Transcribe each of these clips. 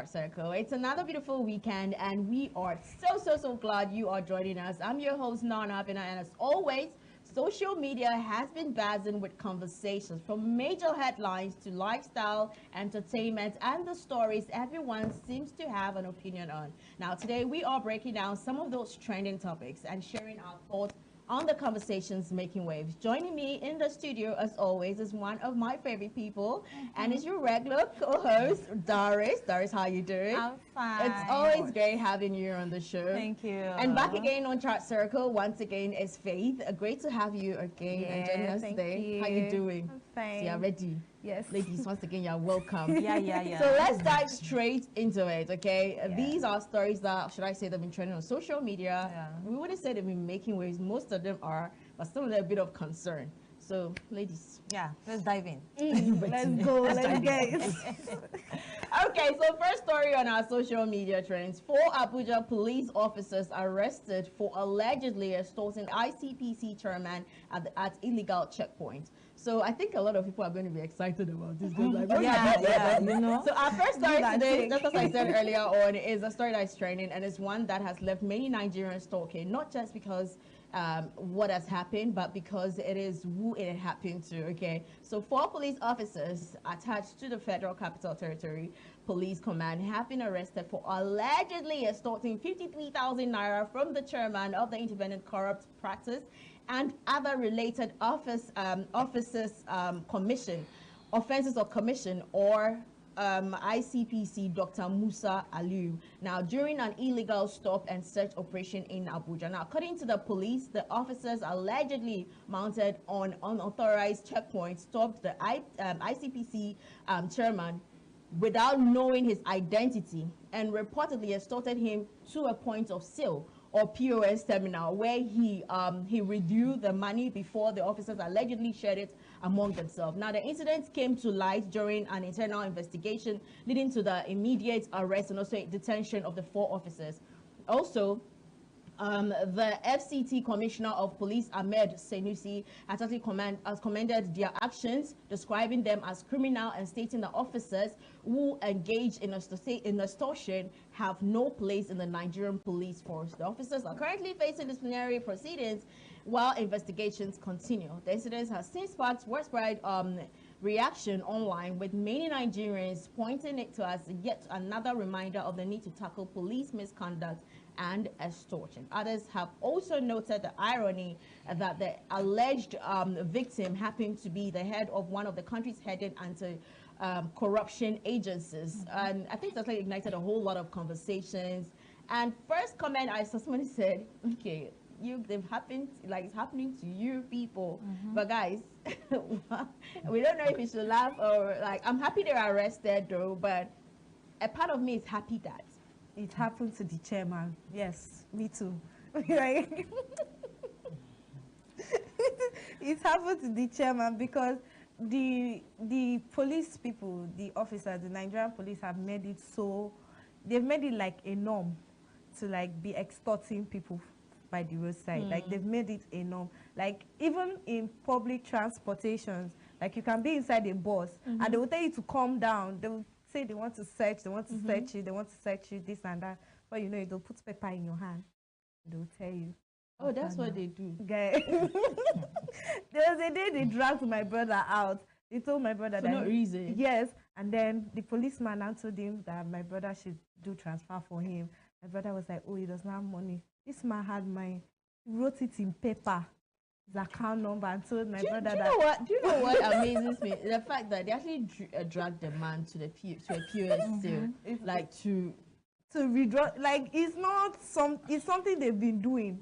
Circle. It's another beautiful weekend, and we are so glad you are joining us. I'm your host, Nana Abina, and as always, social media has been buzzing with conversations from major headlines to lifestyle, entertainment, and the stories everyone seems to have an opinion on. Now, today we are breaking down some of those trending topics and sharing our thoughts on the conversations making waves. Joining me in the studio, as always, is one of my favorite people, and is your regular co-host, Doris. Doris, how you doing? I'm fine. It's always great having you on the show. Thank you. And back again on Chart Circle, once again, is Faith. Great to have you again and joining us today. you. How you doing? I'm fine. So you're ready? Yes. Ladies, once again, you're welcome. Yeah. So let's dive straight into it, okay? These are stories that, should I say, they've been trending on social media. Yeah. We wouldn't say they've been making waves. Most of them are, but some of them are a bit of concern. So, ladies. Yeah, let's dive in. Let's go. Let's get it. Okay, so first story on our social media trends. 4 Abuja police officers arrested for allegedly assaulting ICPC chairman at illegal checkpoint. So I think a lot of people are going to be excited about this. Like, You know. So our first story today, just as I said earlier on, is a story that is trending, and it's one that has left many Nigerians talking, not just because what has happened, but because it is who it happened to. Okay, so 4 police officers attached to the Federal Capital Territory Police Command have been arrested for allegedly extorting 53,000 naira from the chairman of the Independent Corrupt Practice and other related officers commission offenses of commission, or ICPC Dr. Musa Aliu. Now, during an illegal stop and search operation in Abuja. Now, according to the police, the officers allegedly mounted on unauthorized checkpoints stopped the ICPC chairman without knowing his identity and reportedly extorted him to a point of sale or POS terminal, where he withdrew the money before the officers allegedly shared it among themselves. Now, the incident came to light during an internal investigation, leading to the immediate arrest and also detention of the 4 officers. Also, the FCT Commissioner of Police, Ahmed Senusi, has actually commended their actions, describing them as criminal and stating the officers who engage in extortion have no place in the Nigerian police force. The officers are currently facing disciplinary proceedings while investigations continue. The incident has since sparked widespread reaction online, with many Nigerians pointing it to as yet another reminder of the need to tackle police misconduct and extortion. Others have also noted the irony that the alleged victim happened to be the head of one of the country's headed anti-corruption agencies. And I think that's like ignited a whole lot of conversations. And first comment, I saw somebody said, okay, they've happened, like it's happening to you people. But guys, we don't know if we should laugh or like, I'm happy they're arrested though, but a part of me is happy that it happened to the chairman. Yes, me too. Right? It happened to the chairman because the police people, the officers, the Nigerian police have made it so, they've made it like a norm to like be extorting people by the roadside. Like they've made it a norm. Like even in public transportations, like you can be inside a bus and they will tell you to calm down. They will say they want to search, they want to search you, they want to search you, this and that. But you know, they'll put paper in your hand. They'll tell you. oh, that's what they do. Okay. There was a day they dragged my brother out. They told my brother For that no reason. Yes, and then the policeman answered him that my brother should do transfer for him. My brother was like, oh, he doesn't have money. This man had mine. He wrote it in paper, his account number, and told my brother that. Do you know what amazes me? The fact that they actually dragged the man to a POS still, like to Redraw, like it's something they've been doing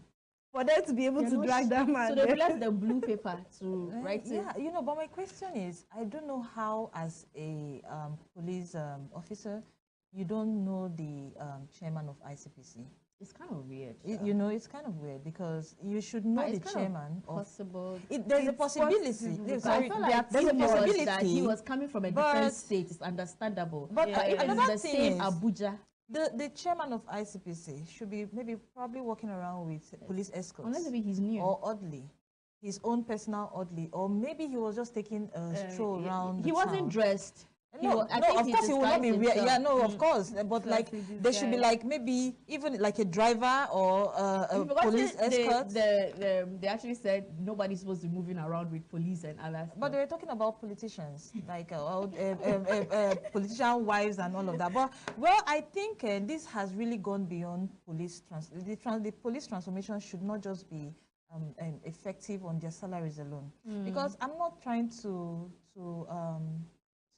for them to be able to drag that man. So they left the blue paper to write it. Yeah, you know, but my question is, I don't know how as a police officer, you don't know the chairman of ICPC. It's kind of weird. You know, it's kind of weird because you should know the chairman of. Possible. There's a possibility. I feel like there's a possibility that he was coming from a different state. It's understandable. But if it's another the thing same is, Abuja, the chairman of ICPC should be probably walking around with police escorts. unless maybe he's new. Or oddly, his own personal oddly, or maybe he was just taking a stroll around. He wasn't dressed. No, of course he will not be. Yeah, no, of course. But like, there should be like maybe even like a driver or a police escort. They actually said nobody's supposed to be moving around with police and others. But they were talking about politicians, like politician wives and all of that. But well, I think this has really gone beyond police. The police transformation should not just be effective on their salaries alone, because I'm not trying to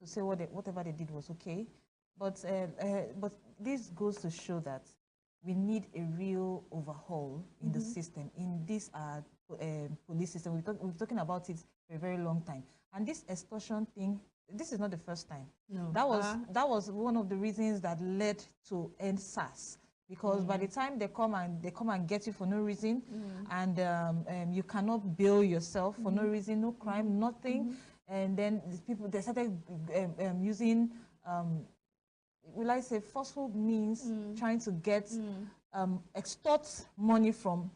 say whatever they did was okay, but this goes to show that we need a real overhaul in the system, in this police system. We've been talking about it for a very long time, and this extortion thing, this is not the first time. No. That was one of the reasons that led to end SARS, because by the time they come and get you for no reason, and you cannot bail yourself for no reason, no crime, nothing. And then these people, they started using, will I say, forceful means, trying to get, extort money from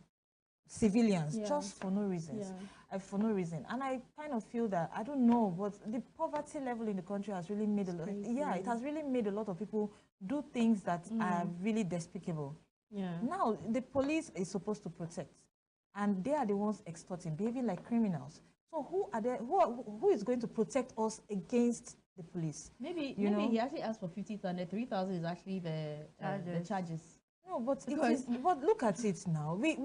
civilians just for no reasons, for no reason. And I kind of feel that, I don't know, but the poverty level in the country has really made a lot, it has really made a lot of people do things that are really despicable. Now, the police is supposed to protect, and they are the ones extorting, behaving like criminals. So who are there? Who is going to protect us against the police? Maybe he actually asked for 50,000. 3,000 is actually the charges. No, but but look at it now. We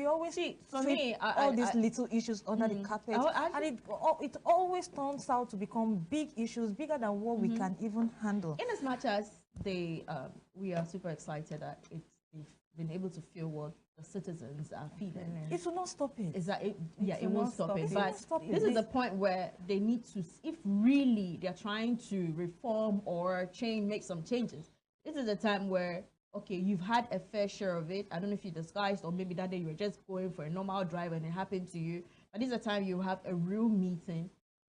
always see, for me, all these little issues under the carpet, and it always turns out to become big issues, bigger than what we can even handle. In as much as we are super excited that they've been able to feel what the citizens are feeling. It will not stop it. Is that it? Yeah, it won't stop it. But this is the point where they need to, if really they're trying to reform or make some changes, this is the time where, okay, you've had a fair share of it. I don't know if you disguised, or maybe that day you were just going for a normal drive and it happened to you. But this is the time you have a real meeting.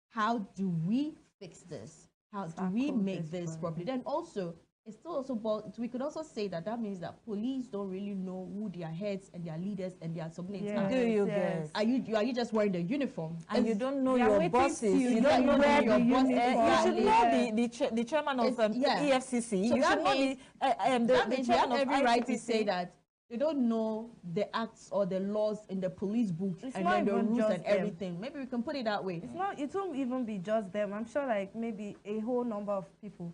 How do we fix this? How do we make this properly? Then also, it's still also, we could also say that means that police don't really know who their heads and their leaders and their subordinates are. Do you guys? Are you just wearing the uniform? And you don't know your bosses. You don't know your bosses. You should know the chairman of EFCC. So you should know the chairman of every right to say that they don't know the acts or the laws in the police book and then the rules and everything. Maybe we can put it that way. It won't even be just them. I'm sure like maybe a whole number of people,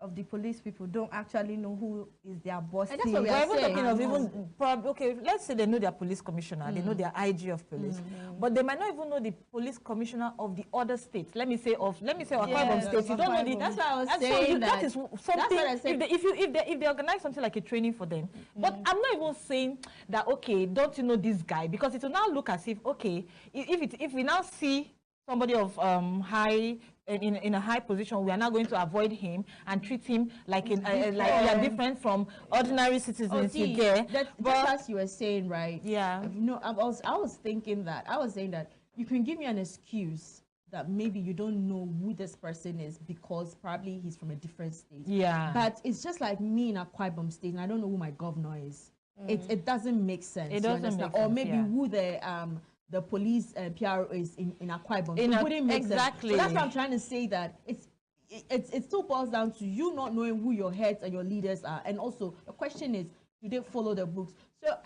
of the police people, don't actually know who is their boss. And that's what we are saying. Talking of even okay, let's say they know their police commissioner, they know their IG of police, but they might not even know the police commissioner of the other states. Let me say Akwa State. You don't know the. That's why I was saying that is something. If they organize something like a training for them, but I'm not even saying that, okay, don't you know this guy, because it will now look as if, okay, if we now see somebody of high in a high position, we are now going to avoid him and treat him like we are different from ordinary citizens. You get? That's as you were saying, right? Yeah. No, I was thinking that. I was saying that you can give me an excuse that maybe you don't know who this person is because probably he's from a different state. Yeah. But it's just like me in Akwa Ibom State, and I don't know who my governor is. It doesn't make sense. It doesn't make sense. Or maybe who the police PRO is in Akwa Ibom. It wouldn't make sense. So that's why I'm trying to say that it still boils down to you not knowing who your heads and your leaders are. And also, the question is, do they follow the books? So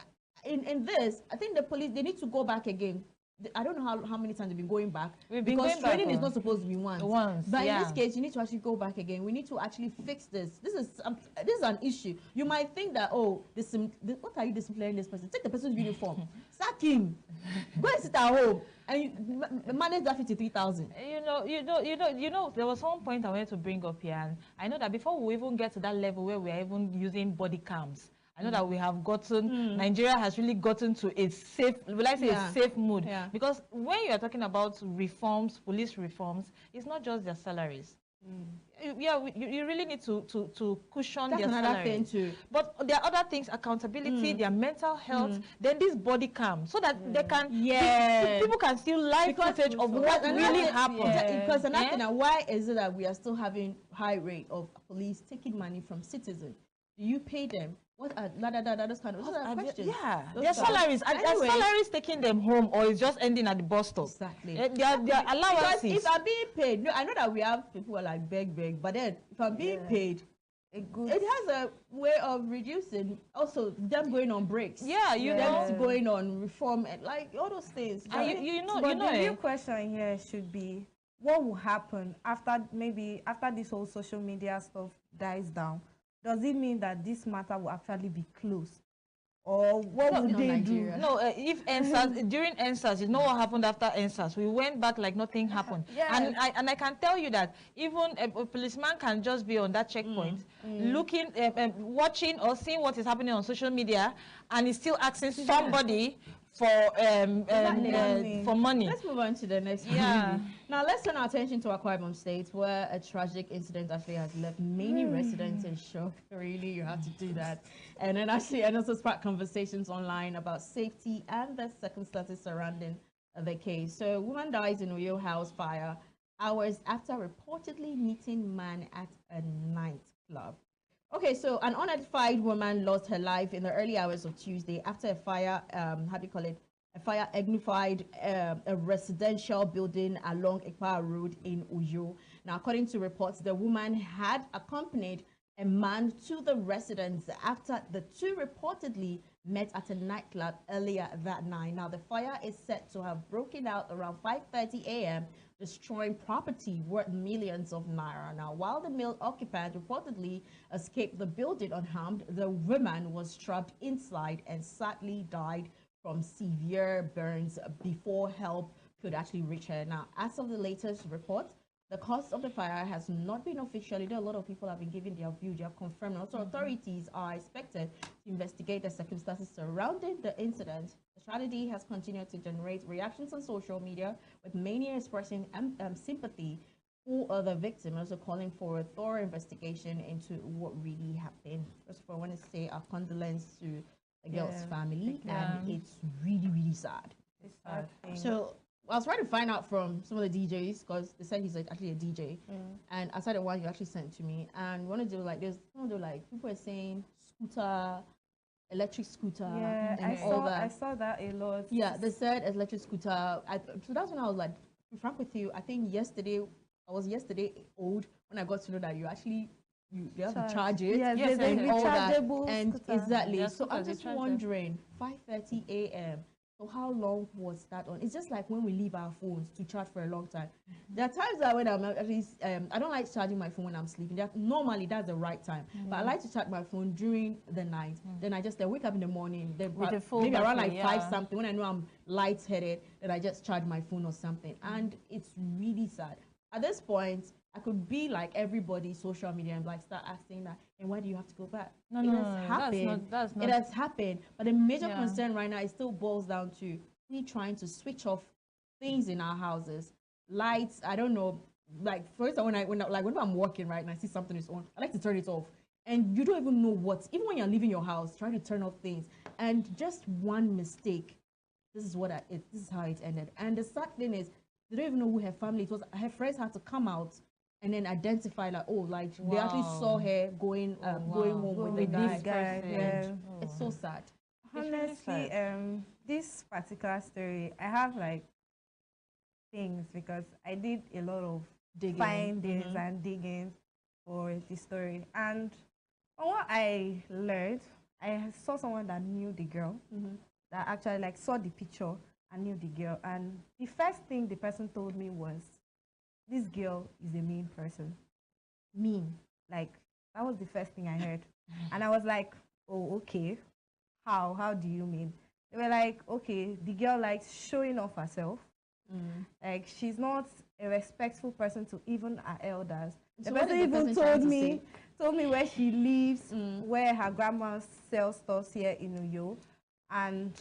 in this, I think the police, they need to go back again. I don't know how many times they've been going back. Because training is not supposed to be once. But in this case, you need to actually go back again. We need to actually fix this. This is an issue. You might think that, oh, what are you disciplining this person? Take the person's uniform, sack him, go and sit at home, and you manage that 53,000. You know. There was one point I wanted to bring up here, and I know that before we even get to that level where we are even using body cams, I know that we have gotten, Nigeria has really gotten to a safe, a safe mood. Yeah. Because when you are talking about reforms, police reforms, it's not just their salaries. You really need to cushion their salaries. Thing too. But there are other things, accountability, their mental health, then this body cam, so that they can, people can see live footage of what really happened. Because another thing, why is it that we are still having high rate of police taking money from citizens? Do you pay them? What are those kind of those are questions. Yeah, Those their stuff. salaries. Are Anyway, salaries taking them home, or is just ending at the bus stop? exactly. Their allowances. Because if I'm being paid, no, I know that we have people who are like beg, but then if I'm being paid, it has a way of reducing. Also, them going on breaks. Yeah, you know, them going on reform and like all those things. and you know, but the real question here should be, what will happen after this whole social media stuff dies down? Does it mean that this matter will actually be closed? Or what would they do? No, if NSAS, during NSAS, you know what happened after NSAS? We went back like nothing happened. And I can tell you that even a policeman can just be on that checkpoint, looking, watching or seeing what is happening on social media, and is still asking somebody for money. Let's move on to the next one. Now let's turn our attention to Akwa Ibom State, where a tragic incident actually has left many residents in shock. Really, you have to do that. And then and also spark conversations online about safety and the circumstances surrounding the case. So a woman dies in Uyo house fire hours after reportedly meeting man at a nightclub. Okay, so an unidentified woman lost her life in the early hours of Tuesday after a fire, how do you call it? A fire ignified a residential building along Ikpa Road in Uyo. Now, according to reports, the woman had accompanied a man to the residence after the two reportedly met at a nightclub earlier that night. Now, the fire is said to have broken out around 5:30 a.m., destroying property worth millions of naira. Now, while the male occupant reportedly escaped the building unharmed, the woman was trapped inside and sadly died from severe burns before help could actually reach her. Now, as of the latest report, the cause of the fire has not been officially. There are a lot of people have been giving their view. They have confirmed. Also, authorities are expected to investigate the circumstances surrounding the incident. The tragedy has continued to generate reactions on social media, with many expressing sympathy for the victim, also calling for a thorough investigation into what really happened. First of all, I want to say our condolences to the girl's family, and it's really, really sad. It's sad thing. So I was trying to find out from some of the DJs, because they said he's actually a DJ, and I saw the one you actually sent to me, and one of them like people are saying scooter, electric scooter, and I saw that a lot. Yeah, they said electric scooter. So that's when I was like, to be frank with you, I think I was old when I got to know that you have to charge it. Yes, and all that. rechargeable And scooter. exactly. So I'm just wondering, 5:30 a.m. So how long was that on? It's just like when we leave our phones to charge for a long time. There are times that when I'm at least, I don't like charging my phone when I'm sleeping. Normally that's the right time. But I like to charge my phone during the night. Then I just wake up in the morning, then maybe around like 5 something, when I know I'm lightheaded, then I just charge my phone or something. And it's really sad. At this point, I could be like everybody, social media, and like start asking that, and why do you have to go back? No, it has happened. That's not. It has happened. But the major concern right now, it still boils down to we trying to switch off things in our houses. Lights, I don't know. Like first, when I'm walking right and I see something is on, I like to turn it off. And you don't even know what. Even when you're leaving your house, trying to turn off things, and just one mistake. This is how it ended. And the sad thing is, they don't even know who her family was. Her friends had to come out and then identify they actually saw her going home with the guy. It's so sad. Honestly, this particular story, I have like things, because I did a lot of findings and digging for the story. And from what I learned, I saw someone that knew the girl, that actually like saw the picture and knew the girl. And the first thing the person told me was, this girl is a mean person. Mean. Like, that was the first thing I heard. And I was like, oh, okay. How do you mean? They were like, okay, the girl likes showing off herself. Like, she's not a respectful person to even her elders. So the person even told me where she lives, where her grandma sells stuff here in Uyo. And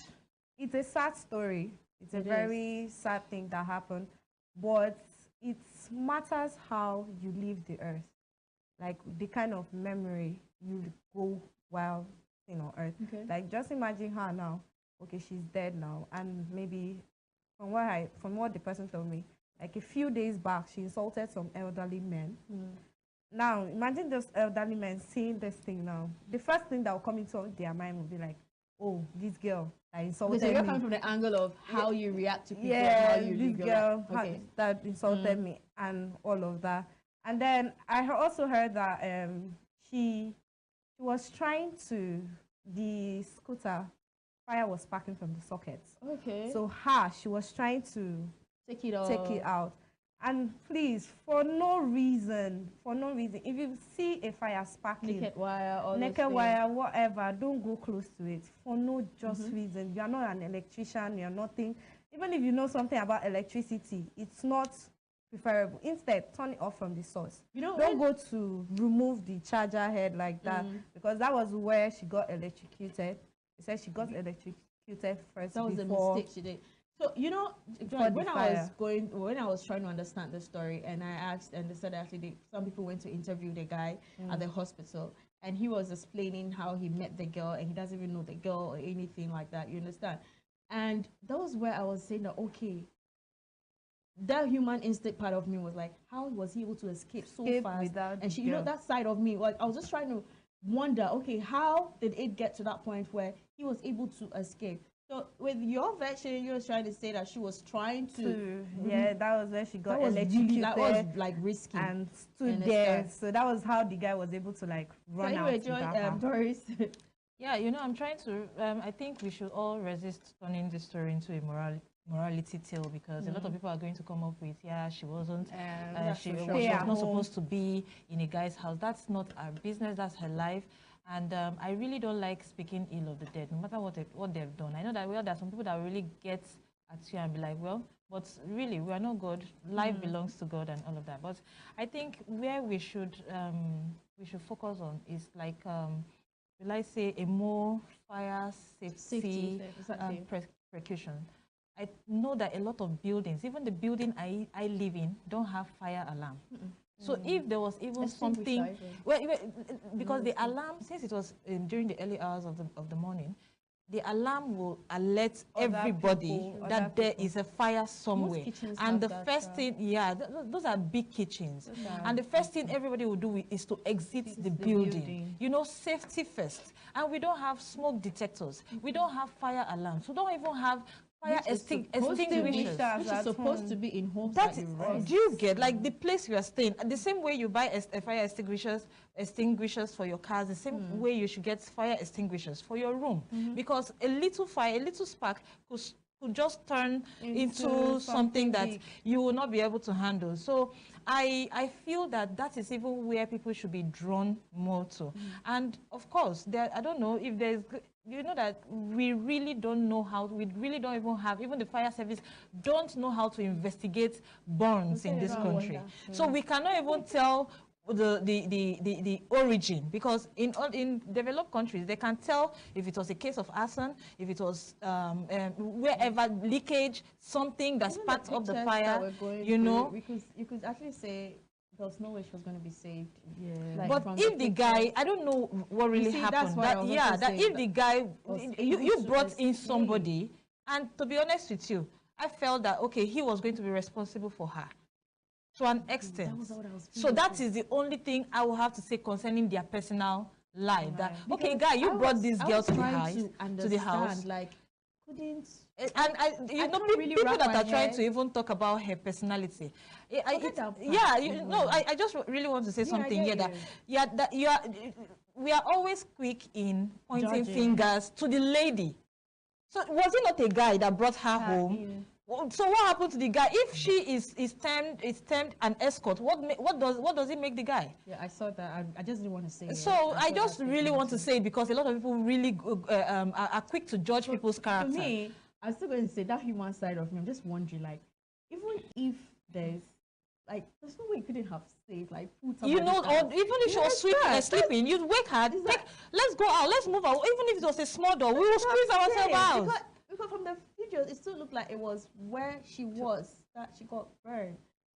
it's a sad story. It's a very sad thing that happened. But it matters how you leave the earth. Like the kind of memory you go while on earth. Like just imagine her now. Okay, she's dead now. And maybe from what the person told me, like a few days back, she insulted some elderly men. Now, imagine those elderly men seeing this thing now. The first thing that will come into their mind will be like, oh, this girl that insulted So you're me. coming from the angle of how you react to people, Yeah, how you this live your girl life. Okay. that insulted me and all of that. And then I also heard that she was trying to, the scooter, fire was sparking from the sockets. Okay. So she was trying to take it out. And please, for no reason, if you see a fire sparking, naked wire, whatever, don't go close to it for no just reason. You are not an electrician, you're nothing. Even if you know something about electricity, it's not preferable. Instead, turn it off from the source. Don't go to remove the charger head like that, because that was where she got electrocuted. They said she got electrocuted first. That was a mistake she did. So, when I was trying to understand the story, and I asked, and they said actually some people went to interview the guy at the hospital, and he was explaining how he met the girl, and he doesn't even know the girl or anything like that, you understand? And that was where I was saying that, okay, that human instinct part of me was like, how was he able to escape so fast? And she, that side of me, like, I was just trying to wonder, okay, how did it get to that point where he was able to escape? So with your version, you were trying to say that she was trying to yeah, that was where she got electrocuted. Really, that was like risky and stood there. So that was how the guy was able to like run out. Doris. Yeah, I'm trying to. I think we should all resist turning this story into a morality tale, because a lot of people are going to come up with, she wasn't, she was not supposed to be in a guy's house. That's not our business. That's her life. And I really don't like speaking ill of the dead, no matter what they've done. I know that there are some people that really get at you and be like, well, but really, we are not God. Life belongs to God and all of that. But I think where we should focus on is like, will I say, a more fire safety precaution. I know that a lot of buildings, even the building I live in, don't have fire alarm. So if there was even something, because the alarm, since it was during the early hours of the morning, the alarm will alert everybody that there is a fire somewhere. And the first thing, those are big kitchens. And the first thing everybody will do is to exit the building. Safety first. And we don't have smoke detectors. We don't have fire alarms. We don't even have fire extinguishers. Which is supposed to be in homes. Do you get, like, the place you are staying, the same way you buy fire extinguishers for your cars, the same way you should get fire extinguishers for your room, because a little fire, a little spark could just turn into something that you will not be able to handle. So I feel that is even where people should be drawn more to. And of course, I don't know if there's, that we really don't know how, we really don't even have, even the fire service don't know how to investigate burns in this country. So we cannot even tell the origin, because in developed countries they can tell if it was a case of arson, if it was wherever leakage, something that sparked up the fire. You could actually say there was no way she was going to be saved. Like, but if the guy, I don't know what really happened. That if the guy, you brought in somebody, and to be honest with you, I felt that, okay, he was going to be responsible for her to an extent. So that is the only thing I will have to say concerning their personal life. That, okay, guy, you brought this girl to the house. Like, couldn't. And people that are trying to even talk about her personality. I just really want to say something here we are always quick in pointing fingers to the lady. So was it not a guy that brought her home? So what happened to the guy? If she is termed an escort, what does it make the guy? Yeah, I saw that. I just didn't want to say it. So I just really want to say it, because a lot of people really are quick to judge people's character. To me, I'm still going to say that human side of me. I'm just wondering, like, even if there's no way you couldn't have saved, like, food. Or even if she was sleeping, you'd wake her. Let's go out. Let's move out. Even if it was a small door, we will squeeze ourselves out. Because from the videos, it still looked like it was where she was that she got burned.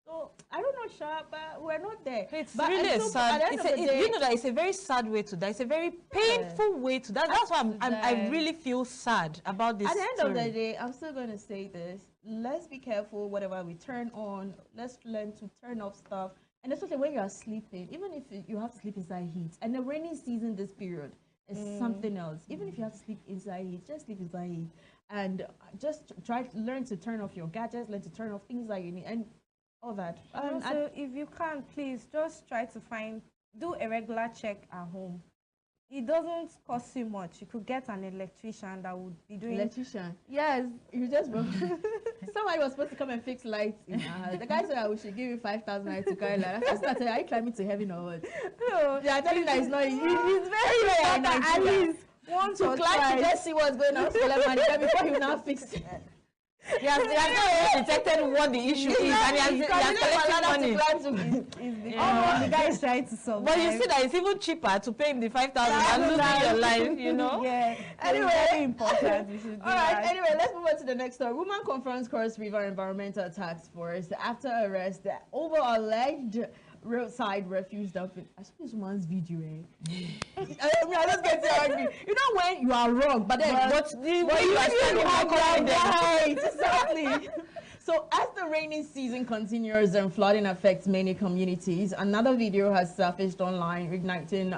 So I don't know, Sha, but we're not there. It's really sad. It's a very sad way to die. It's a very painful way to die. That's why I really feel sad about this. At the end of the day, I'm still going to say this. Let's be careful whatever we turn on. Let's learn to turn off stuff And especially when you are sleeping, even if you have to sleep inside heat, and the rainy season this period is something else. Even if you have to sleep inside heat, just sleep inside heat. And just learn to turn off your gadgets, learn to turn off things that you need, and all that. So if you can, please just try to do a regular check at home. It doesn't cost you much. You could get an electrician that would be doing... Electrician? Yes. You just... Somebody was supposed to come and fix lights in our house. The guy said, we should give you 5,000 to carry light. I started, are you climbing to heaven or what? No. Yeah, I tell you that it's not easy. It's very rare in Nigeria. At least once to climb to just see what's going on for money before you now fix it. Yes, he has not detected what the issue is, and he has collected money. The guy is trying to solve. But you see that it's even cheaper to pay him the 5,000 and losing your life, you know. Yeah. Anyway, very important. We should do all right. that. Anyway, let's move on to the next story. Woman confronts Cross River Environmental Task Force after arrest over alleged roadside refuse dumping. I saw this woman's video. I just get so angry. You know when you are wrong, but then you are right. Exactly. So as the rainy season continues and flooding affects many communities, another video has surfaced online igniting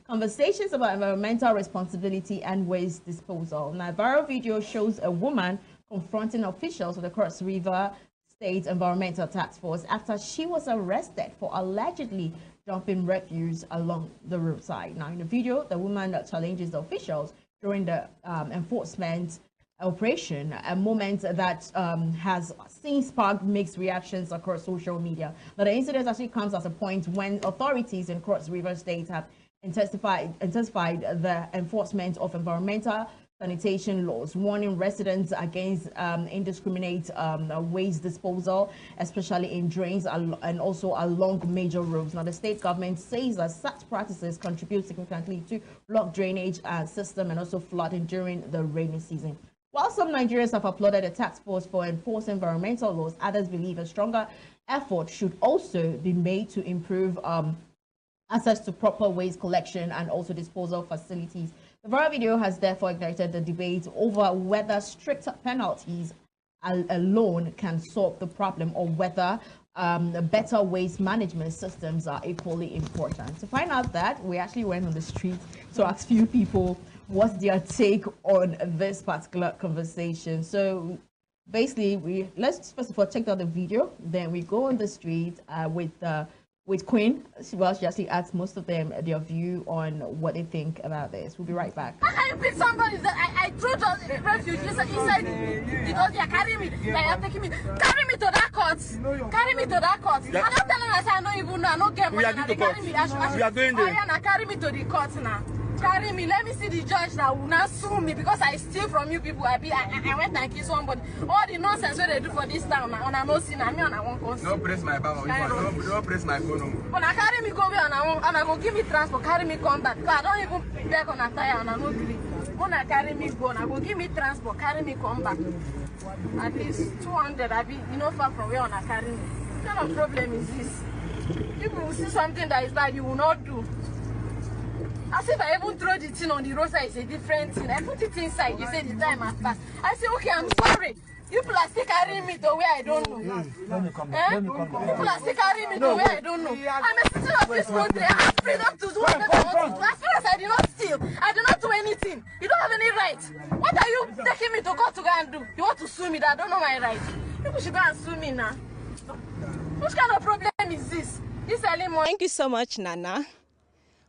conversations about environmental responsibility and waste disposal. Now, a viral video shows a woman confronting officials of the Cross River State Environmental Task Force after she was arrested for allegedly dumping refuse along the roadside. Now, in the video, the woman challenges the officials during the enforcement operation, a moment that has since sparked mixed reactions across social media. Now, the incident actually comes at a point when authorities in Cross River State have intensified the enforcement of environmental sanitation laws, warning residents against indiscriminate waste disposal, especially in drains and also along major roads. Now, the state government says that such practices contribute significantly to block drainage system and also flooding during the rainy season. While some Nigerians have applauded the task force for enforcing environmental laws, others believe a stronger effort should also be made to improve access to proper waste collection and also disposal facilities. The viral video has therefore ignited the debate over whether stricter penalties alone can solve the problem or whether better waste management systems are equally important. To find out that, we actually went on the street to ask few people what's their take on this particular conversation. So basically, let's first of all check out the video, then we go on the street with Queen. Well, she actually asked most of them their view on what they think about this. We'll be right back. I picked somebody that I threw the refuge inside because they are carrying me. They are taking me. Carry me to that court. Carry me to that court. Yeah. I'm not telling us I don't even know. I don't get money. They carry me. We are going there. Oh, yeah, now carry me to the court now. Carry me. Let me see the judge that will not sue me because I steal from you people. I went and killed somebody. All the nonsense what they do for this town. On a no sin, I mean on a one cost. No press my power. Don't press my phone. When I carry me go where and I go give me transport. Carry me come back. I don't even back on a tire and I no agree. When I carry me go, I go give me transport. Carry me come back. At least 200. I be far from where I carry me. What kind of problem is this? People will see something that is bad, you will not do. As if I even throw the thing on the roadside, it's a different thing. I put it inside, you say the time has passed. I say, okay, I'm sorry. You people are still carrying me to where I don't know. Let me come back. People are still carrying me to where I don't know. I'm a citizen of this country. I have freedom to do whatever I want to do. As far as I did not steal, I did not do anything. You don't have any right. What are you taking me to court to go and do? You want to sue me that I don't know my right? People should go and sue me now. Which kind of problem is this? This early morning. Thank you so much, Nana.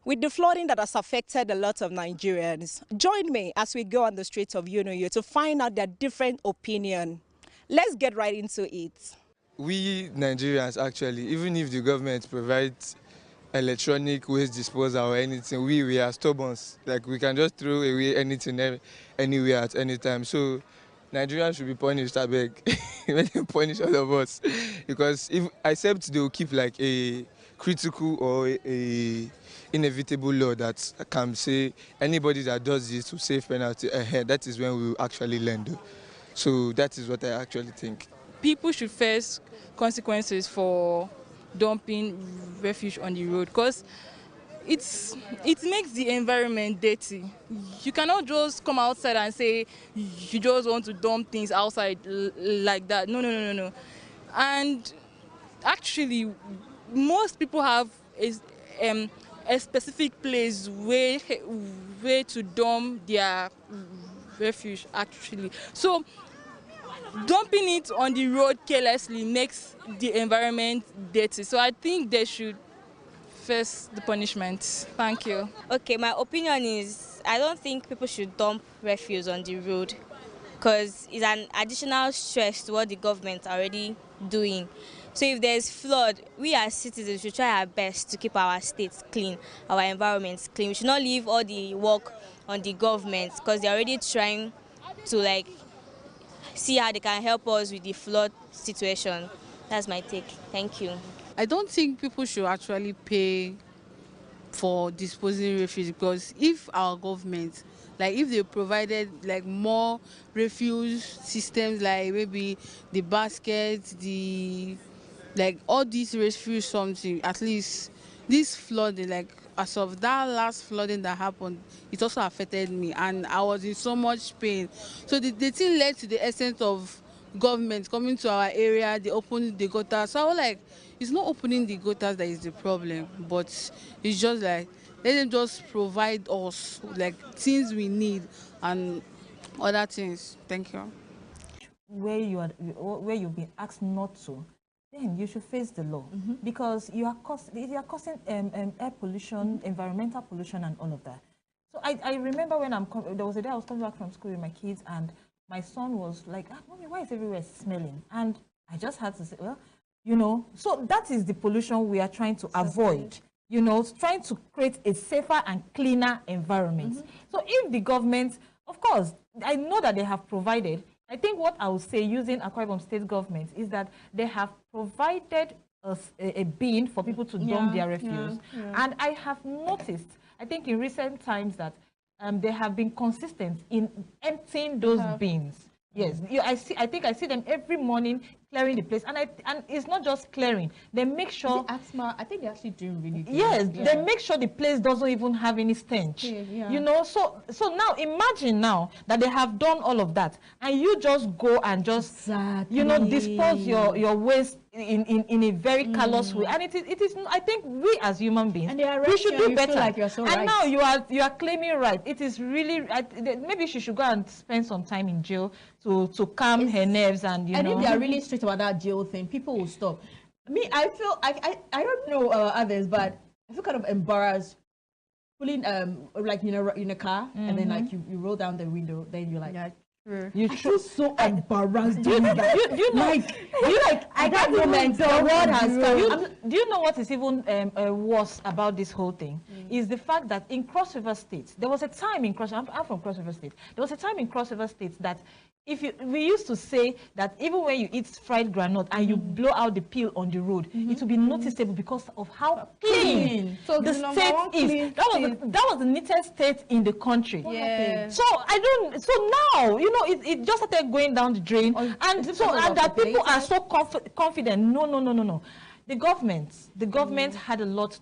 With the flooding that has affected a lot of Nigerians, join me as we go on the streets of Unoyo to find out their different opinion. Let's get right into it. We Nigerians, actually, even if the government provides electronic waste disposal or anything, we are stubborn. Like, we can just throw away anything anywhere at any time. So Nigerians should be punished, I beg. Let them punish all of us. Because except they will keep like a critical or a inevitable law that can say anybody that does this to save penalty ahead, that is when we will actually learn. So that is what I actually think. People should face consequences for dumping refuse on the road because it makes the environment dirty. You cannot just come outside and say you just want to dump things outside like that. No. And actually, most people have a specific place where to dump their refuge actually. So dumping it on the road carelessly makes the environment dirty. So I think they should face the punishment. Thank you. Okay, my opinion is I don't think people should dump refuse on the road because it's an additional stress to what the government are already doing. So if there's flood, we as citizens should try our best to keep our states clean, our environments clean. We should not leave all the work on the government because they're already trying to like see how they can help us with the flood situation. That's my take. Thank you. I don't think people should actually pay for disposing refuse because if our government, like if they provided like more refuge systems, like maybe the baskets, the like all these refuse something, at least this flooding, like as of that last flooding that happened, it also affected me and I was in so much pain. So the thing led to the essence of government coming to our area, they opened the gutters. So I was like, it's not opening the gutters that is the problem, but it's just like, let them just provide us like things we need and other things. Thank you. Where you've been asked not to, then you should face the law because you are causing air pollution, environmental pollution, and all of that. So I remember when there was a day I was coming back from school with my kids, and my son was like, "Mommy, why is everywhere smelling?" And I just had to say, well, you know, so that is the pollution we are trying to avoid. You know, trying to create a safer and cleaner environment. So if the government, of course, I know that they have provided. I think what I would say using Akwa Ibom state government is that they have provided us a bin for people to dump their refuse. And I have noticed, I think in recent times that they have been consistent in emptying those bins. Yes, I think I see them every morning clearing the place, and it's not just clearing. They make sure. I think they actually do really good. Yes, they make sure the place doesn't even have any stench. You know, so now imagine now that they have done all of that, and you just go and just you know dispose your waste in a very callous way, and it is. I think we as human beings, we should do better. Like you're so and now you are claiming right. It is really maybe she should go and spend some time in jail to calm her nerves, and you know. If they are really strict about that jail thing, people will stop. Me, I feel I don't know others, but I feel kind of embarrassed pulling like in a car and then like you roll down the window, then you're like. You feel so embarrassed doing that. You know, at that moment, the world has come. Do you know what is even worse about this whole thing? Is the fact that in Cross River State, there was a time in I'm from Cross River State. There was a time in Cross River State that we used to say that even when you eat fried granite and you blow out the peel on the road, it will be noticeable because of how clean so the state is. That was the neatest state in the country. Yeah. So now you know it just started going down the drain, and that people are so confident. No. The government had a lot.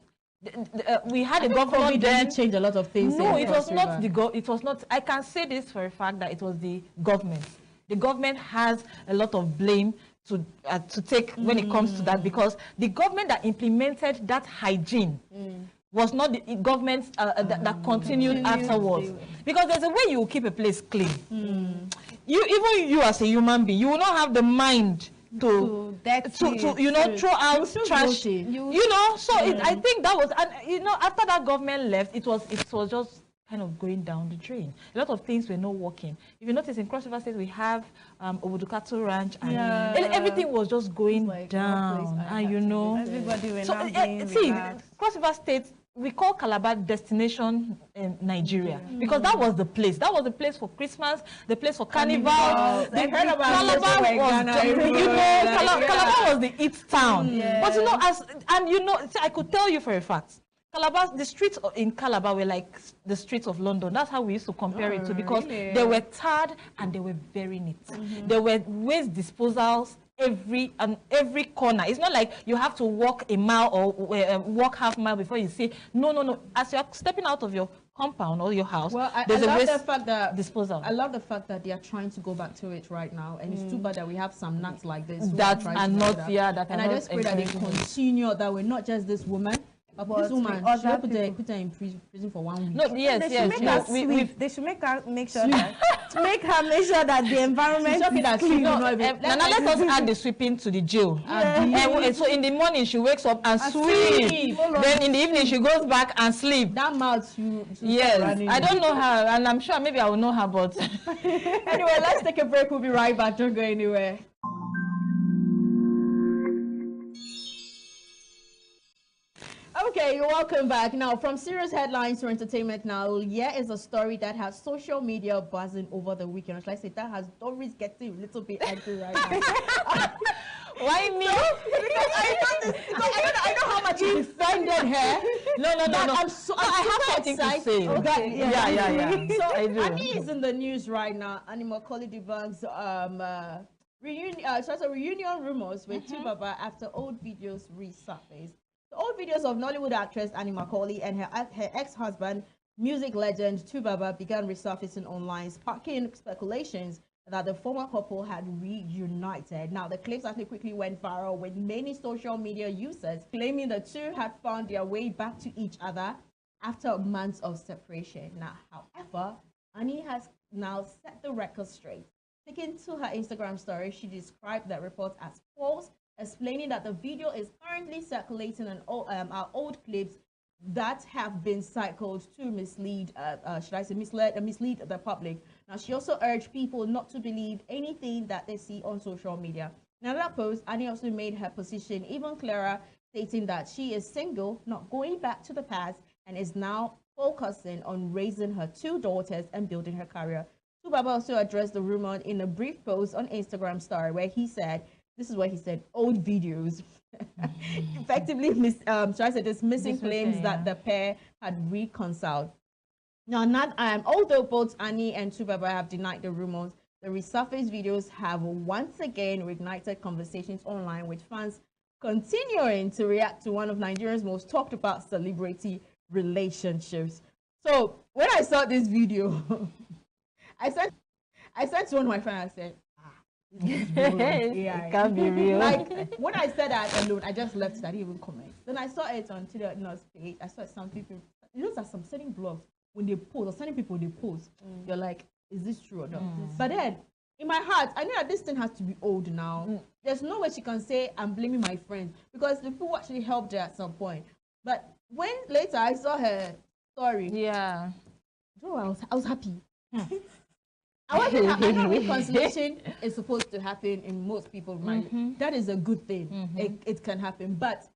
We had a government then changed a lot of things. No, it was not it was not. I can say this for a fact that it was the government. The government has a lot of blame to take when it comes to that, because the government that implemented that hygiene was not the government that continued afterwards. Because there's a way you will keep a place clean. Even you as a human being, you will not have the mind to you know throw out trash. You know, so I think that was, and you know, after that government left, it was just kind of going down the drain. A lot of things were not working. If you notice, in Cross River State we have Obudukato Ranch, and everything was just going down, and you know, everybody went out. See, Cross River State, we call Calabar destination in Nigeria because that was the place. That was the place for Christmas, the place for Carnival. Calabar was the it town. But you know, I could tell you for a fact, Calabar, the streets in Calabar were like the streets of London. That's how we used to compare it to, because they were tarred and they were very neat. There were waste disposals every corner. It's not like you have to walk a mile or walk half mile before you see. No. As you're stepping out of your compound or your house, there's a waste disposal. I love the fact that they are trying to go back to it right now, and it's too bad that we have some nuts like this that are not, and I just pray that they continue that way, not just this woman. But this woman, she put her in prison for 1 week. No, yes. They should make her make sure that the environment is clean. Now let us add the sweeping to the jail. And so in the morning she wakes up and sweep. Then in the evening she goes back and sleep. That mouth, yes. I don't know her, and I'm sure maybe I will know her, but anyway, let's take a break. We'll be right back. Don't go anywhere. Okay, you're welcome back. Now, from serious headlines to entertainment now, here is a story that has social media buzzing over the weekend. Or should I say that has Doris getting a little bit angry right now. Why me? I know how much you defended her. No. I have something to say. Okay. Yeah. So, Annie is in the news right now. Annie Macaulay debunks reunion rumors with Tubaba after old videos resurfaced. The old videos of Nollywood actress Annie Macaulay and her ex-husband, music legend Tubaba, began resurfacing online, sparking speculations that the former couple had reunited. Now, the clips actually quickly went viral, with many social media users claiming the two had found their way back to each other after months of separation. Now, however, Annie has now set the record straight. Taking to her Instagram story, she described that report as false, explaining that the video is currently circulating on our old clips that have been cycled to mislead the public. Now, she also urged people not to believe anything that they see on social media. Now, in that post, Annie also made her position even clearer, stating that she is single, not going back to the past, and is now focusing on raising her 2 daughters and building her career. Tubaba also addressed the rumor in a brief post on Instagram story, where he said, this is what he said, old videos. Effectively dismissing claims that the pair had reconciled. Now, although both Annie and Tubaba have denied the rumors, the resurfaced videos have once again reignited conversations online, with fans continuing to react to one of Nigeria's most talked about celebrity relationships. So when I saw this video, I said to one of my friends, I said, it can't be real. Like, when I said that alone, I just left it. I didn't even comment. Then I saw it on Twitter page. I saw some people, those are some certain blogs, when they post, or certain people they post, you're like, is this true or not? But then in my heart, I know that this thing has to be old now. There's no way she can say I'm blaming my friend, because the people actually helped her at some point. But when later I saw her story, I was happy. I know reconciliation is supposed to happen in most people's mind. That is a good thing. It can happen. But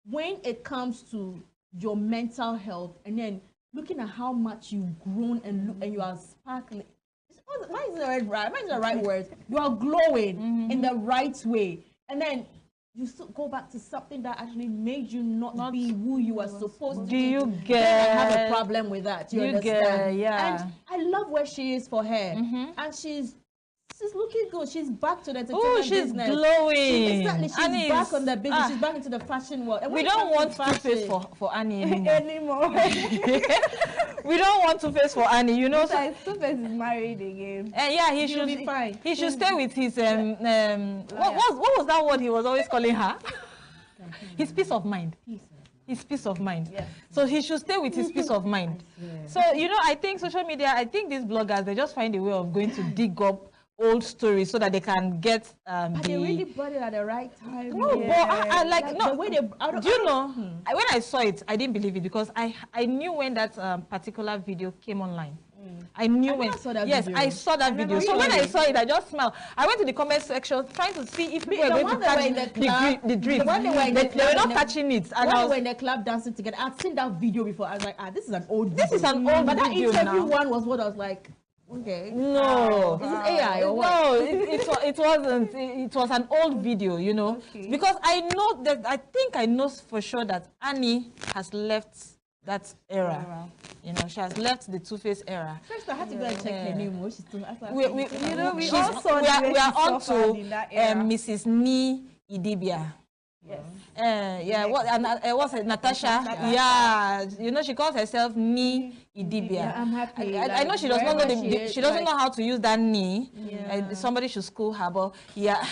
when it comes to your mental health, and then looking at how much you've grown and you are sparkling, why is the right word? You are glowing in the right way, and then you still go back to something that actually made you not be who you are supposed to be. Do you get? I have a problem with that. You understand? Yeah. And I love where she is for her, and she's looking good. She's back to the entertainment business. She's glowing. Exactly. She's back on the business. She's back into the fashion world. And we don't want Two-Face for Annie anymore. We don't want Two-Face for Annie. You know, Two-Face is married again. Yeah, he should be fine. He should stay with his what was that word he was always calling her? His peace of mind. His peace of mind. Yes. So he should stay with his peace of mind. So, you know, I think social media, I think these bloggers, they just find a way of going to dig up old stories so that they can get but they really brought it at the right time. No, but I like no. The way they, do you know? When I saw it, I didn't believe it, because I knew when that particular video came online. I knew when. I saw that video. So when I saw it, I just smiled. I went to the comment section trying to see if people were going to catch the drift. They were not catching it. And when they were in the club dancing together, I'd seen that video before. I was like, this is an old video. This is an old but video. But that interview one was what I was like, okay. No. Is it AI or what? No, it wasn't. It was an old video, you know. Okay. Because I know that, I think I know for sure that Annie has left that era. You know, She has left the Two-Face era. First, I had to go and check her name. She's still. We are on to Mrs. Ni Idibia. Yes. What's it? Natasha? Yeah. You know, she calls herself Ni Idibia. Yeah, I'm happy. I know she does not know she doesn't know how to use that Ni. Somebody should school her, but yeah.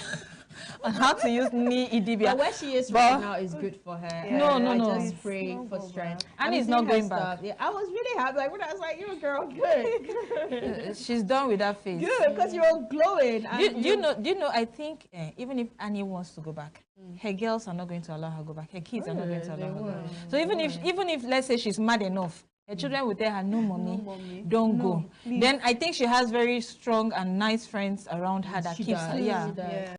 On how to use Ni Idibia. But where she is right now is good for her. No. I just pray for strength. And it's not going back. Yeah, I was really happy. Like when I was like, "You girl, good." She's done with that face. Good, because you're glowing. Do you know? I think even if Annie wants to go back, her girls are not going to allow her to go back. Her kids are not going to allow her to go back. So even if let's say she's mad enough, her children will tell her, "No, mommy, don't go." Please. Then I think she has very strong and nice friends around her that keeps her. Yeah.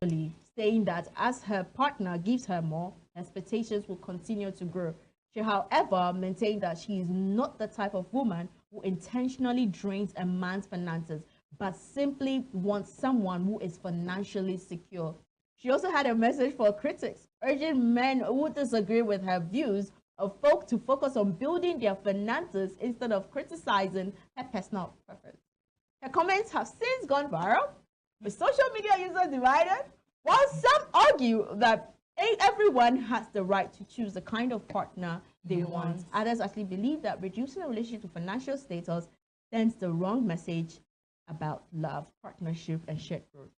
Saying that as her partner gives her more, expectations will continue to grow. She, however, maintained that she is not the type of woman who intentionally drains a man's finances, but simply wants someone who is financially secure. She also had a message for critics, urging men who disagree with her views of folk to focus on building their finances instead of criticizing her personal preference. Her comments have since gone viral, with social media users divided. While some argue that everyone has the right to choose the kind of partner they want, others actually believe that reducing a relationship to financial status sends the wrong message about love, partnership, and shared growth.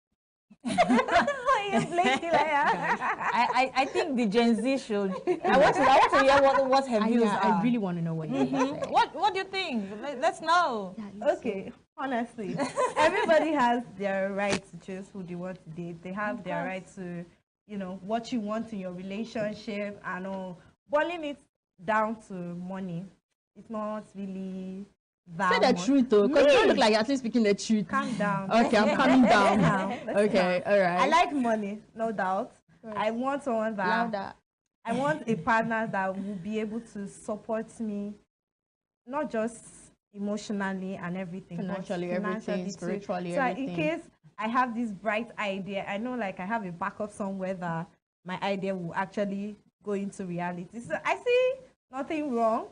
I think the Gen Z should. I want to hear what her views are. I really want to know what you think. What do you think? Let's know. Okay. Honestly, everybody has their right to choose who they want to date. They have their right to, what you want in your relationship and all. Boiling it down to money, it's not really that Say the much. truth, though, because you look like you're actually speaking the truth. Calm down. Okay, I'm calming down. Okay, all right. I like money, no doubt. I want someone Louder. I want a partner that will be able to support me, not just emotionally and everything, Financially, everything, spiritually, so everything. In case I have this bright idea, I know like I have a backup somewhere that my idea will actually go into reality. So I see nothing wrong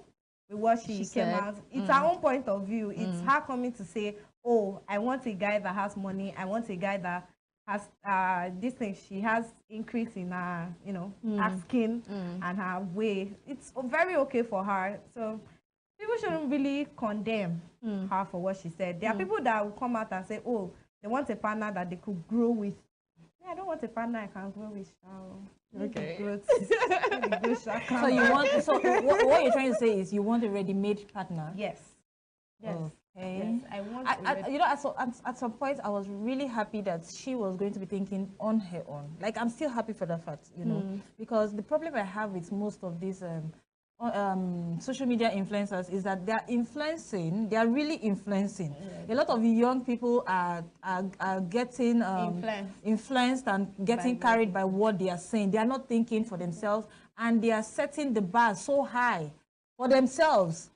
with what she came out. It's her own point of view. It's her coming to say, oh, I want a guy that has money. I want a guy that has this thing. She has increase in her, her skin and her way. It's very okay for her. So people shouldn't really condemn her for what she said. There are people that will come out and say, oh, they want a partner that they could grow with. Yeah, I don't want a partner I can grow with. Okay. So you want? So what you're trying to say is you want a ready-made partner? Yes. Yes. Okay. Yes. I want. At some point, I was really happy that she was going to be thinking on her own. Like, I'm still happy for that fact, because the problem I have with most of these social media influencers is that they are really influencing. A lot of young people are getting influenced and getting carried by what they are saying. They are not thinking for themselves, and they are setting the bar so high for themselves,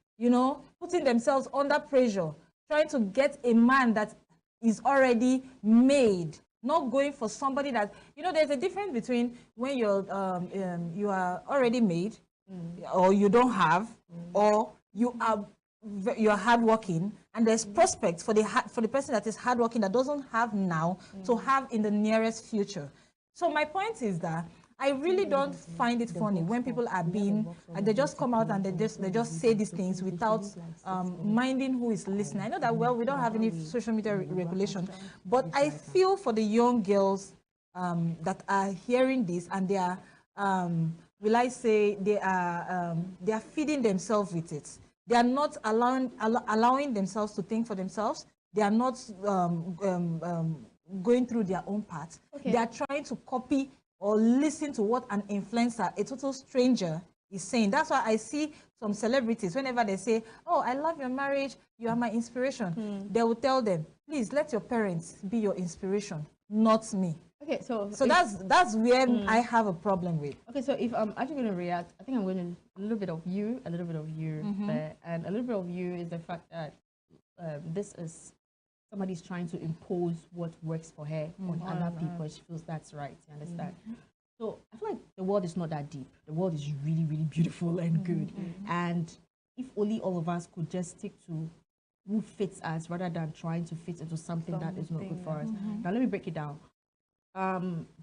putting themselves under pressure, trying to get a man that is already made, not going for somebody that, there's a difference between when you are already made, or you don't have, or you are hardworking, and there's prospects for the person that is hardworking that doesn't have now to have in the nearest future. So my point is that I really don't find it funny when people are they just come out and they just say these things without minding who is listening. I know that, well, we don't have any social media regulation, but I feel for the young girls that are hearing this, and they are will I say they are feeding themselves with it. They are not allowing themselves to think for themselves. They are not going through their own path. Okay. They are trying to copy or listen to what an influencer, a total stranger, is saying. That's why I see some celebrities, whenever they say, oh, I love your marriage, you are my inspiration, they will tell them, please let your parents be your inspiration, not me. Okay, so that's where I have a problem with. Okay, so if I'm actually going to react, I think I'm going to a little bit of you there, and a little bit of you is the fact that this is somebody's trying to impose what works for her on other people. She feels that's right. You understand? So I feel like the world is not that deep. The world is really, really beautiful and good. And if only all of us could just stick to who fits us rather than trying to fit into something that is not good for us. Now let me break it down.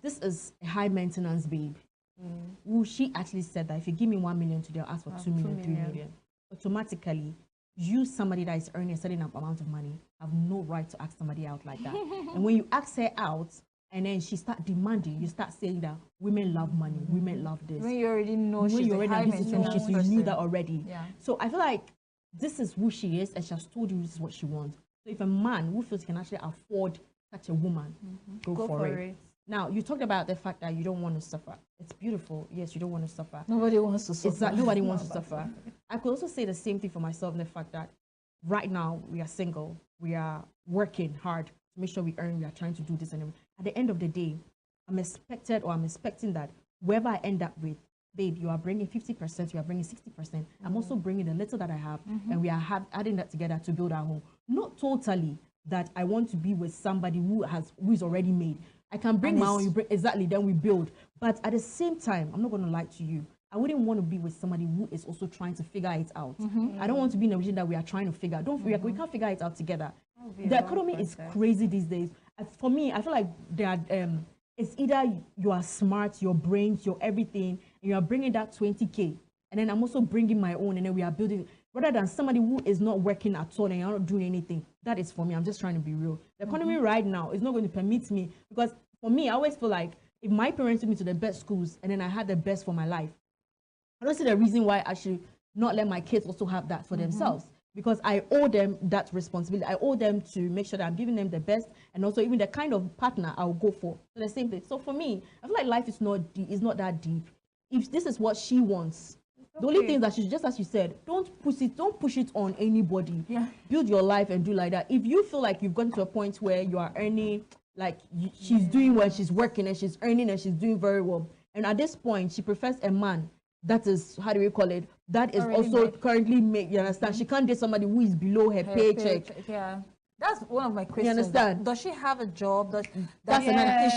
This is a high maintenance babe. Who she actually said that if you give me 1 million today, I'll ask for 2 million, 3 million. Automatically, you, somebody that is earning a certain amount of money, have no right to ask somebody out like that. And when you ask her out, and then she start demanding, you start saying that women love money, women love this. When you already know when she's you already a high know this is what maintenance you person. knew that already. Yeah. So I feel like this is who she is, and she has told you this is what she wants. So if a man who feels he can actually afford such a woman, go for it. Now, you talked about the fact that you don't want to suffer. It's beautiful. Yes, you don't want to suffer. Nobody wants to suffer. Exactly. Nobody wants to suffer. I could also say the same thing for myself in the fact that right now we are single. We are working hard to make sure we earn. We are trying to do this and everything. At the end of the day, I'm expecting that whoever I end up with, babe, you are bringing 50%, you are bringing 60%. I'm also bringing the little that I have, and we are adding that together to build our home. Not totally that I want to be with somebody who is already made. I can bring my own, you bring, exactly, then we build. But at the same time, I'm not going to lie to you. I wouldn't want to be with somebody who is also trying to figure it out. I don't want to be in a region that we are trying to figure out. We can't figure it out together. The economy is crazy these days. For me, I feel like it's either you are smart, your brains, your everything, and you are bringing that 20K. And then I'm also bringing my own, and then we are building, rather than somebody who is not working at all and you're not doing anything. That is for me. I'm just trying to be real. The economy right now is not going to permit me, because for me, I always feel like if my parents took me to the best schools and then I had the best for my life, I don't see the reason why I should not let my kids also have that for themselves, because I owe them that responsibility. I owe them to make sure that I'm giving them the best, and also even the kind of partner I'll go for. So the same thing. So for me, I feel like life is not that deep. If this is what she wants, the only thing that she, just as you said, don't push it on anybody. Yeah. Build your life and do like that. If you feel like you've gotten to a point where you are earning, like she's doing well, she's working and she's earning and she's doing very well, and at this point she prefers a man that is, how do we call it, that is already also currently make, you understand? She can't date somebody who is below her paycheck. Yeah. That's one of my questions. You understand? Does she have a job? Is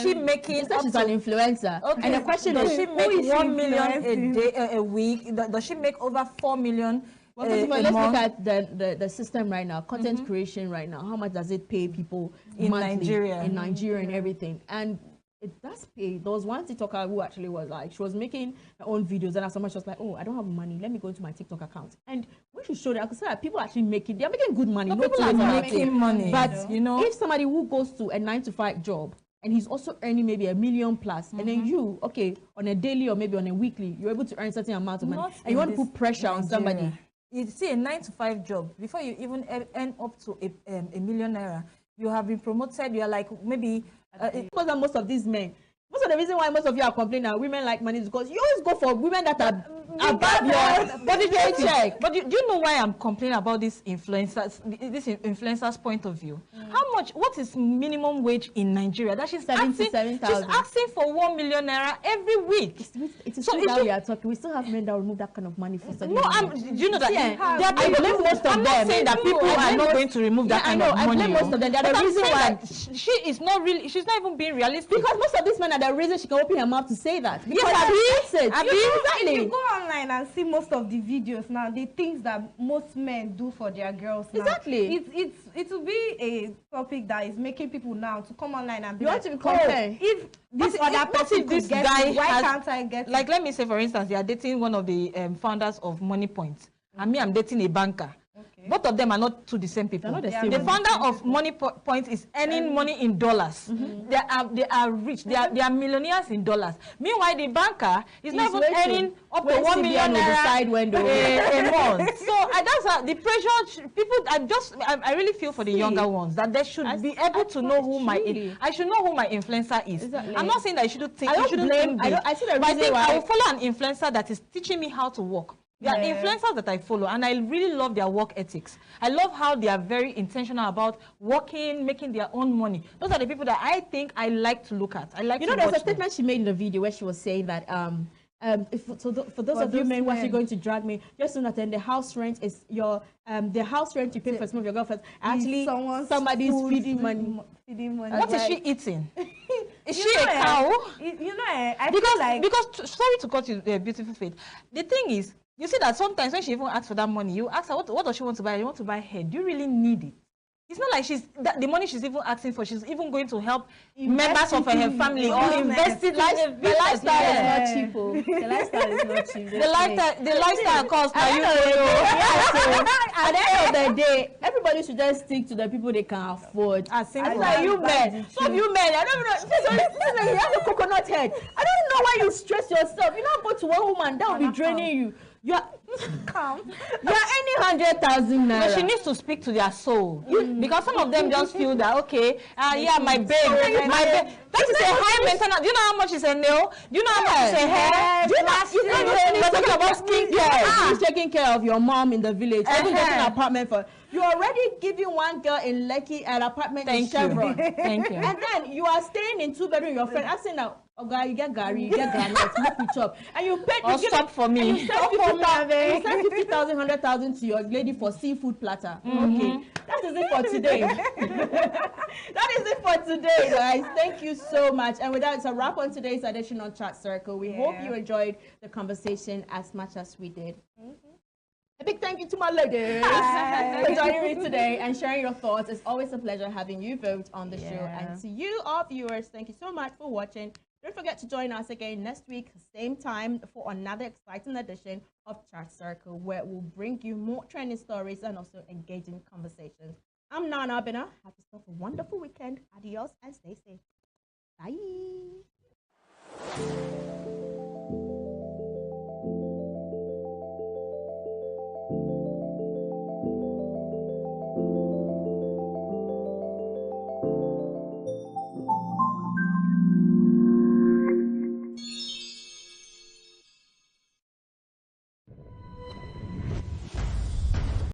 she making? She's an influencer. Okay. And the question does is, she make 1 million a day, a week? Does she make over 4 million? Let's look at the system right now, content creation right now. How much does it pay people in monthly, in Nigeria and everything? And it does pay. There was one TikToker who actually was like, she was making her own videos, and someone was like, oh, I don't have money, let me go into my TikTok account. And when she showed it, I could say that people actually they're making good money. No, people are making money. But you know, if somebody who goes to a 9-to-5 job and he's also earning maybe $1 million plus, and then you, okay, on a daily or maybe on a weekly, you're able to earn a certain amount of money, and you want to put pressure on somebody. You see, a 9-to-5 job, before you even earn up to a million naira, you have been promoted. You are like maybe because most of these men, most of the reason why most of you are complaining that women like money is because you always go for women that are above your body paycheck. But do you know why I'm complaining about this influencers' point of view? How much? What is minimum wage in Nigeria? That she's asking, she's asking for 1 million naira every week. It is so that we are talking. We still have men that will remove that kind of money for studying. No, do you know that? I blame most of them. I'm not saying that people are not going to remove that kind of money. I blame most of them. They are the reason why she is not really. She's not even being realistic. Because most of these men are the reason she can open her mouth to say that. Yes, exactly. If you go online and see most of the videos now, the things that most men do for their girls now. Exactly. It will be a topic that is making people now to come online and be you like, want to compare. If this other person this could get guy it, why can't I get it? Like, let me say, for instance, they are dating one of the founders of Money Point, and me, I'm dating a banker. Both of them are not the same people. The founder of Money Point is earning money in dollars. They are rich. They are millionaires in dollars. Meanwhile, the banker is not even earning up to 1 million naira a month. So that's the pressure. People, I really feel for the younger ones that they should be able to know who I should know who my influencer is. Exactly. I'm not saying that you shouldn't think. I think I will follow an influencer that is teaching me how to work. There are influencers that I follow, and I really love their work ethics. I love how they are very intentional about working, making their own money. Those are the people that I think I like to look at. I like to watch them. There's a statement she made in the video where she was saying that for those of you men who are actually going to drag me, just know that then the house rent is your the house rent you pay for some of your girlfriends actually somebody's feeding money. What is she eating? Is she a cow? I feel like because sorry to cut you, beautiful Faith. The thing is, you see that sometimes when she even asks for that money, you ask her, what does she want to buy? You want to buy hair. Do you really need it? It's not like the money she's even asking for, she's even going to help members of her family or invest it. The lifestyle is not cheap. The lifestyle is not cheap. The lifestyle costs. At the end of the day, everybody should just stick to the people they can afford. Like you men, some of you men, I don't know. You have a coconut head. I don't know why you stress yourself. You don't go to one woman that will be draining you. You are calm. You are any 100,000 naira. But she needs to speak to their soul, because some of them just feel that yeah, my babe, that is a high maintenance. Do you know how much is a nail? Do you know how much is a hair? Do you know you're talking about skincare? Who's taking care of your mom in the village? Even getting an apartment for. You're already giving one girl in Lekki an apartment in Chevron. Thank you. And then you are staying in 2-bedroom. Your friend asking now, oh God, you get Gary, you get Garnet, make you chop, and you pay. Or stop for me. You send 50,000, 100,000 to your lady for seafood platter. Okay, that is it for today. That is it for today, guys. Thank you so much. And with that, it's a wrap on today's edition on Chat Circle. We hope you enjoyed the conversation as much as we did. A big thank you to my ladies for joining me today and sharing your thoughts. It's always a pleasure having you vote on the show. And to you, our viewers, thank you so much for watching. Don't forget to join us again next week, same time, for another exciting edition of Chat Circle, where we'll bring you more trending stories and also engaging conversations. I'm Nana Adbn. Have yourself a wonderful weekend. Adios and stay safe. Bye.